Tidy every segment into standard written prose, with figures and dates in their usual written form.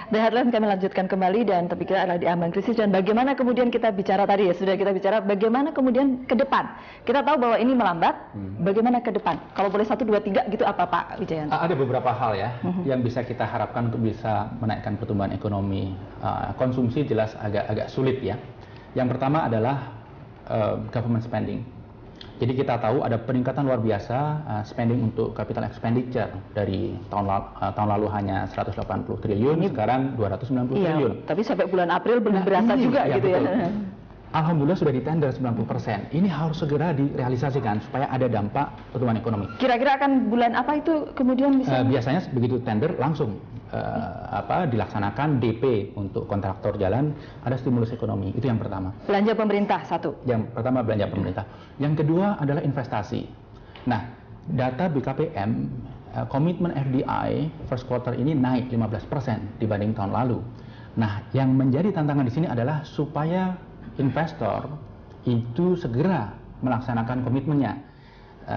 The Headline kami lanjutkan kembali dan topik kita adalah di ambang krisis dan bagaimana kemudian kita bicara tadi ya, sudah kita bicara bagaimana kemudian ke depan. Kita tahu bahwa ini melambat, bagaimana ke depan? Kalau boleh 1, 2, 3 gitu apa Pak Wijayanto? Ada beberapa hal ya yang bisa kita harapkan untuk bisa menaikkan pertumbuhan ekonomi. Konsumsi jelas agak sulit ya. Yang pertama adalah government spending. Jadi kita tahu ada peningkatan luar biasa spending untuk capital expenditure dari tahun lalu hanya 180 triliun, sekarang 290 triliun. Tapi sampai bulan April belum berasa juga gitu betul. ya. Alhamdulillah sudah ditender 90%. Ini harus segera direalisasikan supaya ada dampak pertumbuhan ekonomi. Kira-kira akan bulan apa itu kemudian bisa? Biasanya begitu tender langsung dilaksanakan DP untuk kontraktor jalan, ada stimulus ekonomi. Itu yang pertama. Belanja pemerintah satu. Yang pertama belanja pemerintah. Yang kedua adalah investasi. Nah, data BKPM komitmen FDI first quarter ini naik 15% dibanding tahun lalu. Nah, yang menjadi tantangan di sini adalah supaya investor itu segera melaksanakan komitmennya.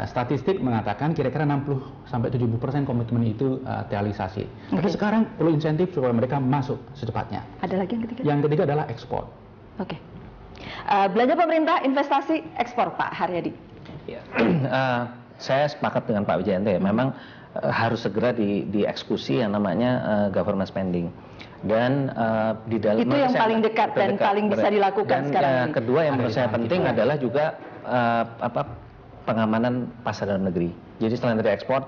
Statistik mengatakan kira-kira 60-70% komitmen itu realisasi. Tapi sekarang perlu insentif supaya mereka masuk secepatnya. Ada lagi yang ketiga? Yang ketiga adalah ekspor. Oke. Belanja pemerintah, investasi, ekspor, Pak Haryadi. Ya. Saya sepakat dengan Pak Wijayanto ya. Memang harus segera dieksekusi yang namanya government spending. Dan di dalam itu yang paling dekat dan paling bisa dilakukan sekarang ini. Kedua yang menurut saya penting adalah juga pengamanan pasar dalam negeri. Jadi selain dari ekspor,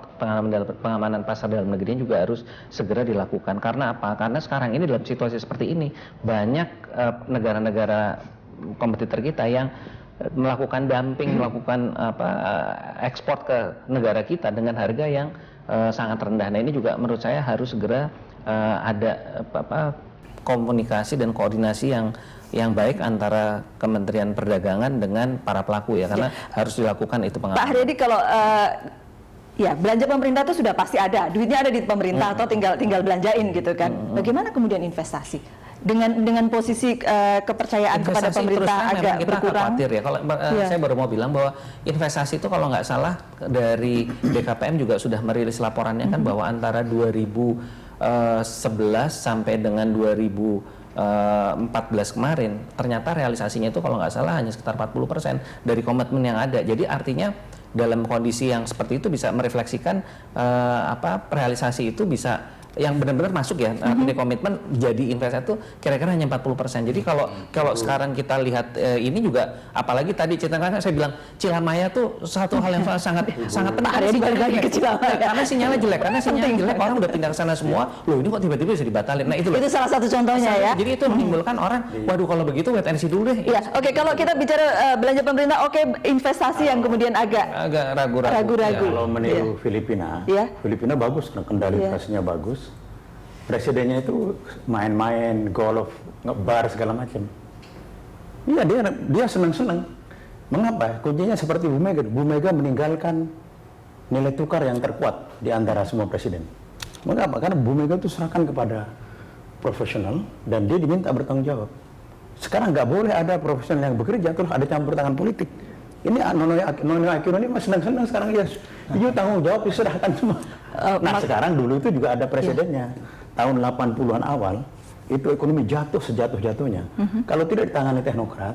pengamanan pasar dalam negeri juga harus segera dilakukan. Karena apa? Karena sekarang ini dalam situasi seperti ini banyak negara-negara kompetitor kita yang melakukan dumping, melakukan ekspor ke negara kita dengan harga yang sangat rendah. Nah, ini juga menurut saya harus segera ada komunikasi dan koordinasi yang baik antara Kementerian Perdagangan dengan para pelaku ya, karena harus dilakukan itu pengamanan. Pak Haryadi, kalau ya belanja pemerintah itu sudah pasti ada, duitnya ada di pemerintah atau tinggal belanjain gitu kan. Bagaimana kemudian investasi? Dengan posisi kepercayaan investasi kepada pemerintah agak kita berkurang. Khawatir ya. Kalau saya baru mau bilang bahwa investasi itu kalau nggak salah dari BKPM juga sudah merilis laporannya kan bahwa antara 2011 sampai dengan 2014 kemarin ternyata realisasinya itu kalau nggak salah hanya sekitar 40% dari komitmen yang ada. Jadi artinya dalam kondisi yang seperti itu bisa merefleksikan realisasi itu bisa yang benar-benar masuk ya, artinya komitmen jadi investasi itu kira-kira hanya 40%. Jadi kalau sekarang kita lihat ini juga, apalagi tadi ceritakan saya bilang Cilamaya tuh satu hal yang sangat penting ke Cilamaya karena sinyalnya jelek, orang udah pindah ke sana semua, loh ini kok tiba-tiba bisa dibatalin. Nah itu salah satu contohnya ya. Jadi itu menimbulkan orang, waduh kalau begitu wait and see dulu deh. Iya, oke, kalau kita bicara belanja pemerintah, investasi yang kemudian agak ragu-ragu. Kalau meniru Filipina, Filipina bagus, kendali inflasinya bagus. Presidennya itu main-main, golf, ngebar segala macam. Iya, dia senang-senang. Mengapa? Kuncinya seperti Bu Mega. Bu Mega meninggalkan nilai tukar yang terkuat di antara semua presiden. Mengapa? Karena Bu Mega itu serahkan kepada profesional dan dia diminta bertanggung jawab. Sekarang nggak boleh ada profesional yang bekerja terus ada campur tangan politik. Ini Nono Aquino ini masih senang-senang sekarang ya. Itu tanggung jawab diserahkan semua. Nah sekarang dulu itu juga ada presidennya. Tahun 80-an awal itu ekonomi jatuh sejatuh-jatuhnya. Kalau tidak ditangani teknokrat,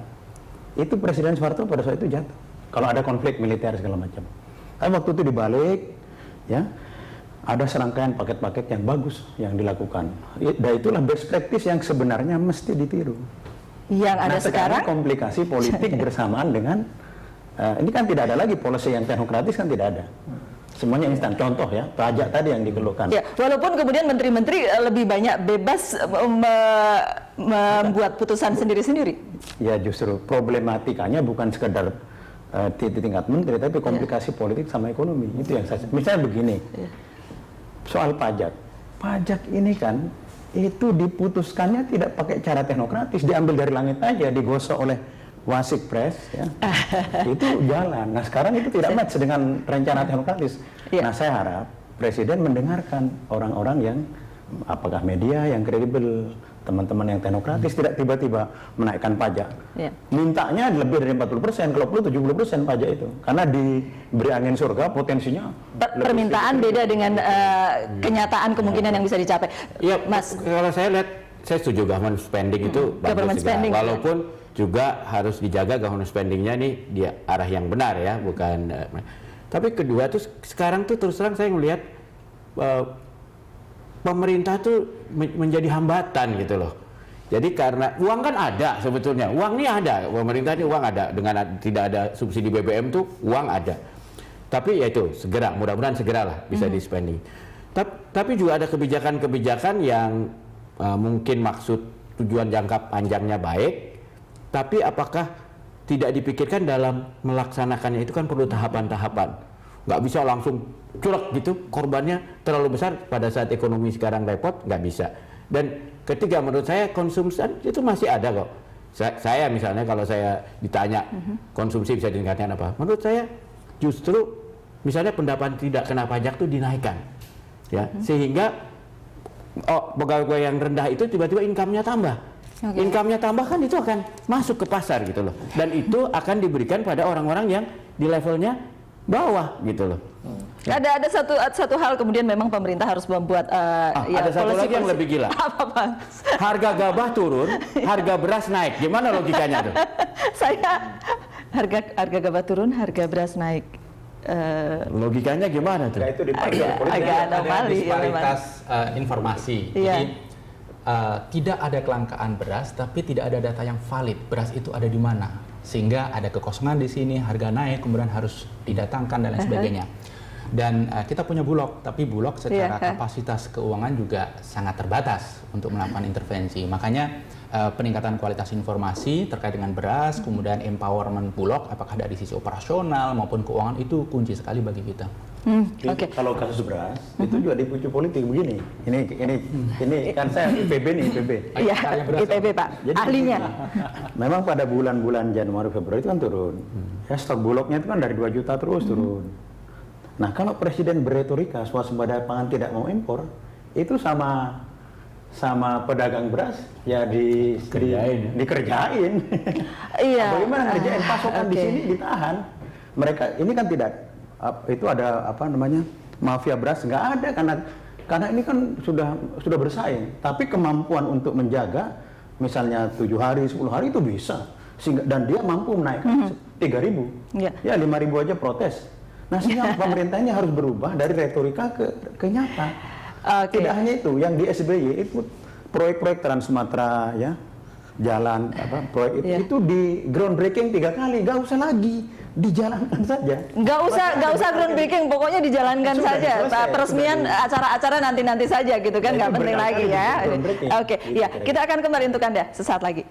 itu Presiden Soeharto pada saat itu jatuh. Kalau ada konflik militer segala macam. Tapi waktu itu dibalik, ya ada serangkaian paket-paket yang bagus yang dilakukan. Dan itulah best practice yang sebenarnya mesti ditiru. Yang ada sekarang komplikasi politik bersamaan dengan ini kan tidak ada lagi policy yang teknokratis, kan tidak ada. Semuanya instan. Contoh ya, pajak tadi yang dikeluhkan. Ya, walaupun kemudian menteri-menteri lebih banyak bebas membuat putusan sendiri-sendiri. Ya justru problematikanya bukan sekedar di tingkat menteri, tapi komplikasi politik sama ekonomi. Itu yang saya. Misalnya begini, soal pajak. Pajak ini kan itu diputuskannya tidak pakai cara teknokratis, diambil dari langit aja, digosok oleh Wasik Pres, ya. Itu jalan. Nah sekarang itu tidak match dengan rencana teknokratis. Nah saya harap Presiden mendengarkan orang-orang yang apakah media yang kredibel, teman-teman yang teknokratis tidak tiba-tiba menaikkan pajak. Ya. Mintanya lebih dari 40%, kalau perlu 70% pajak itu. Karena diberi angin surga potensinya. Permintaan beda dengan kenyataan kemungkinan yang bisa dicapai. Iya, Mas. kalau saya lihat, saya setuju government spending itu Government bagus juga. spending, Walaupun juga harus dijaga government spendingnya nih di arah yang benar ya, bukan. Tapi kedua tuh sekarang tuh terus terang saya melihat pemerintah tuh menjadi hambatan gitu loh. Jadi karena uang kan ada sebetulnya, uang ini ada, pemerintah ini uang ada, dengan tidak ada subsidi BBM tuh uang ada. Tapi ya itu segera, mudah-mudahan segeralah bisa di spending. Tapi juga ada kebijakan-kebijakan yang mungkin maksud tujuan jangka panjangnya baik, tapi apakah tidak dipikirkan dalam melaksanakannya itu kan perlu tahapan-tahapan. Nggak bisa langsung curek gitu, korbannya terlalu besar pada saat ekonomi sekarang repot, nggak bisa. Dan ketiga, menurut saya konsumsi itu masih ada kok. Saya misalnya kalau saya ditanya konsumsi bisa ditingkatkan apa, menurut saya justru misalnya pendapatan tidak kena pajak itu dinaikkan, ya, sehingga pegawai yang rendah itu tiba-tiba income-nya tambah. Income-nya tambah kan itu akan masuk ke pasar gitu loh, dan itu akan diberikan pada orang-orang yang di levelnya bawah gitu loh. Ada satu hal kemudian memang pemerintah harus membuat ada satu lagi yang lebih gila. Apa? Harga gabah turun, harga beras naik. Gimana logikanya tuh? Harga gabah turun, harga beras naik. Logikanya gimana tuh? Ya, itu dipakai oleh politik. Agak Ada anomali ya, disparitas informasi. Iya. Jadi tidak ada kelangkaan beras, tapi tidak ada data yang valid. Beras itu ada di mana? Sehingga ada kekosongan di sini, harga naik, kemudian harus didatangkan dan lain sebagainya. Dan kita punya Bulog, tapi Bulog secara kapasitas keuangan juga sangat terbatas untuk melakukan intervensi. Makanya peningkatan kualitas informasi terkait dengan beras, kemudian empowerment Bulog, apakah dari sisi operasional maupun keuangan, itu kunci sekali bagi kita. Kalau kasus beras itu juga dipicu politik begini. Ini kan saya IPB nih, IPB. Iya, IPB Pak, Jadi ahlinya. Memang pada bulan-bulan Januari Februari itu kan turun. Ya, stok Bulognya itu kan dari 2 juta terus turun. Nah, kalau presiden berretorika swasembada pangan tidak mau impor, itu sama pedagang beras ya dikerjain. Iya. Bagaimana ngerjain pasokan di sini ditahan. Mereka ini kan tidak itu ada mafia beras nggak ada karena ini kan sudah bersaing. Tapi kemampuan untuk menjaga misalnya 7 hari, 10 hari itu bisa. Dan dia mampu menaikkan 3.000. Ya 5.000 aja protes. Nah, sehingga pemerintah ini harus berubah dari retorika ke nyata. Tidak hanya itu, yang di SBY itu proyek-proyek Trans Sumatera ya, jalan proyek itu di groundbreaking 3 kali, nggak usah lagi dijalankan saja. Nggak usah groundbreaking, pokoknya dijalankan saja. Peresmian acara-acara nanti saja gitu kan, nggak penting lagi ya. Oke, ya kita akan kembali untuk Anda sesaat lagi.